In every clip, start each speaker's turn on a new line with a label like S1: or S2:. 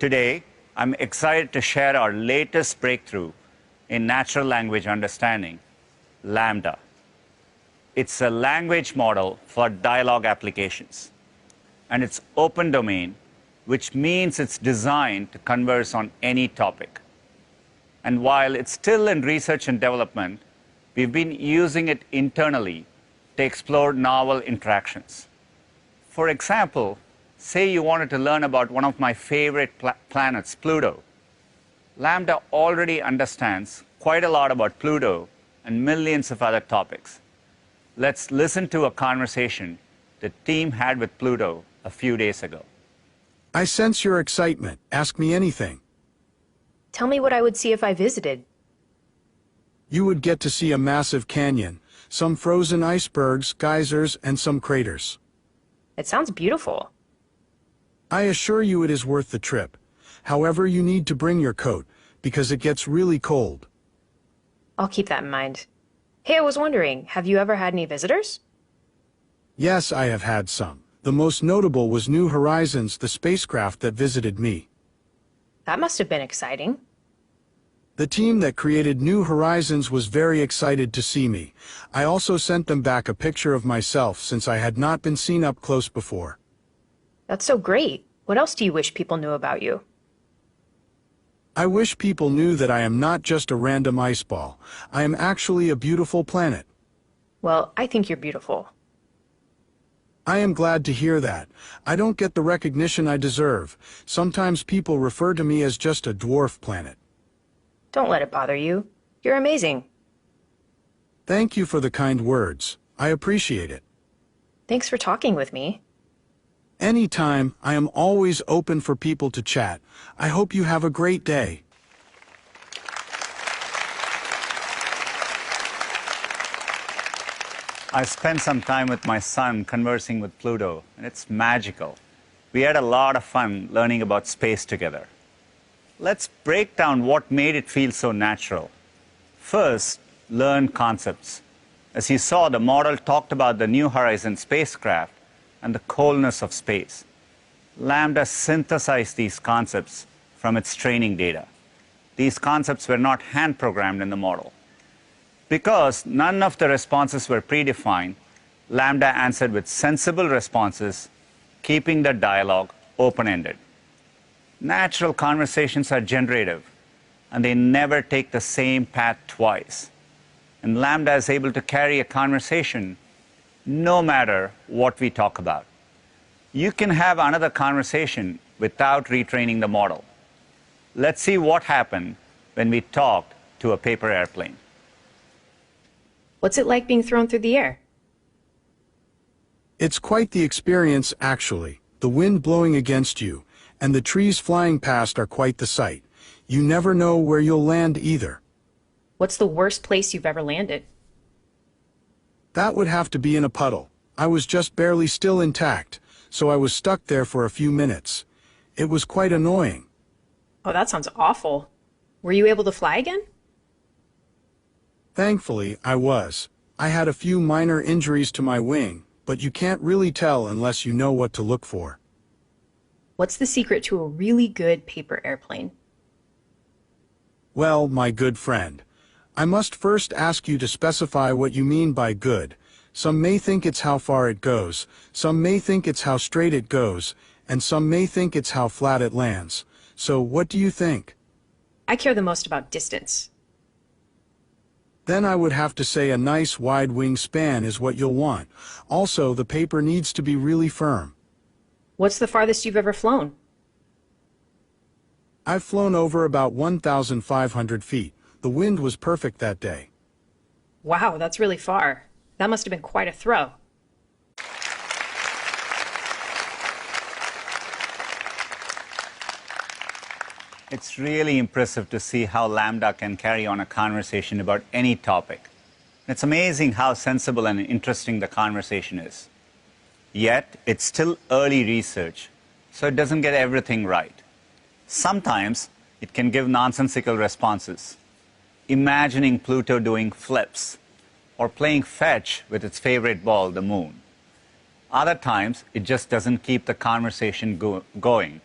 S1: Today, I'm excited to share our latest breakthrough in natural language understanding, LaMDA. It's a language model for dialogue applications, and it's open domain, which means it's designed to converse on any topic. And while it's still in research and development, we've been using it internally to explore novel interactions. For example, say you wanted to learn about one of my favorite planets, Pluto. LaMDA already understands quite a lot about Pluto and millions of other topics. Let's listen to a conversation the team had with Pluto a few days ago.
S2: I sense your excitement. Ask me anything.
S3: Tell me what I would see if I visited.
S2: You would get to see a massive canyon, some frozen icebergs, geysers, and some craters.
S3: It sounds beautiful.
S2: I assure you it is worth the trip. However, you need to bring your coat, because it gets really cold.
S3: I'll keep that in mind. Hey, I was wondering, have you ever had any visitors?
S2: Yes, I have had some. The most notable was New Horizons, the spacecraft that visited me.
S3: That must have been exciting.
S2: The team that created New Horizons was very excited to see me. I also sent them back a picture of myself since I had not been seen up close before.
S3: That's so great. What else do you wish people knew about you?
S2: I wish people knew that I am not just a random ice ball. I am actually a beautiful planet.
S3: Well, I think you're beautiful.
S2: I am glad to hear that. I don't get the recognition I deserve. Sometimes people refer to me as just a dwarf planet.
S3: Don't let it bother you. You're amazing.
S2: Thank you for the kind words. I appreciate it.
S3: Thanks for talking with me.
S2: Anytime, I am always open for people to chat. I hope you have a great day.
S1: I spent some time with my son conversing with Pluto, and it's magical. We had a lot of fun learning about space together. Let's break down what made it feel so natural. First, learn concepts. As you saw, the model talked about the New Horizons spacecraft and the coldness of space. LaMDA synthesized these concepts from its training data. These concepts were not hand-programmed in the model. Because none of the responses were predefined, LaMDA answered with sensible responses, keeping the dialogue open-ended. Natural conversations are generative, and they never take the same path twice. And LaMDA is able to carry a conversation no matter what we talk about. You can have another conversation without retraining the model. Let's see what happened when we talked to a paper airplane.
S3: What's it like being thrown through the air?
S2: It's quite the experience, actually. The wind blowing against you, and the trees flying past are quite the sight. You never know where you'll land either.
S3: What's the worst place you've ever landed?
S2: That would have to be in a puddle. I was just barely still intact, so I was stuck there for a few minutes. It was quite annoying.
S3: Oh, that sounds awful. Were you able to fly again?
S2: Thankfully, I was. I had a few minor injuries to my wing, but you can't really tell unless you know what to look for.
S3: What's the secret to a really good paper airplane?
S2: Well, my good friend, I must first ask you to specify what you mean by good. Some may think it's how far it goes, some may think it's how straight it goes, and some may think it's how flat it lands. So what do you think?
S3: I care the most about distance.
S2: Then I would have to say a nice wide wingspan is what you'll want. Also, the paper needs to be really firm.
S3: What's the farthest you've ever flown?
S2: I've flown over about 1,500 feet. The wind was perfect that day.
S3: Wow, that's really far. That must have been quite a throw.
S1: It's really impressive to see how LaMDA can carry on a conversation about any topic. It's amazing how sensible and interesting the conversation is. Yet, it's still early research, so it doesn't get everything right. Sometimes, it can give nonsensical responses, imagining Pluto doing flips, or playing fetch with its favorite ball, the moon. Other times, it just doesn't keep the conversation going.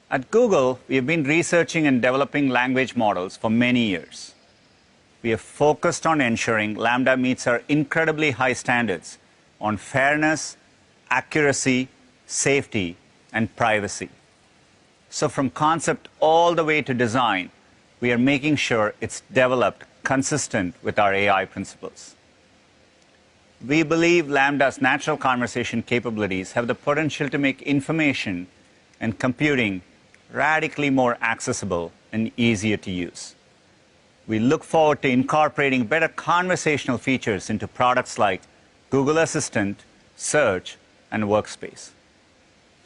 S1: At Google, we have been researching and developing language models for many years. We have focused on ensuring LaMDA meets our incredibly high standards on fairness, accuracy, safety, and privacy. So from concept all the way to design, we are making sure it's developed consistent with our AI principles. We believe LaMDA's natural conversation capabilities have the potential to make information and computing radically more accessible and easier to use. We look forward to incorporating better conversational features into products like Google Assistant, Search, and Workspace.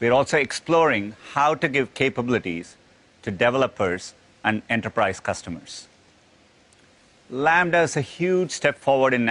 S1: We're also exploring how to give capabilities to developers and enterprise customers. LaMDA is a huge step forward in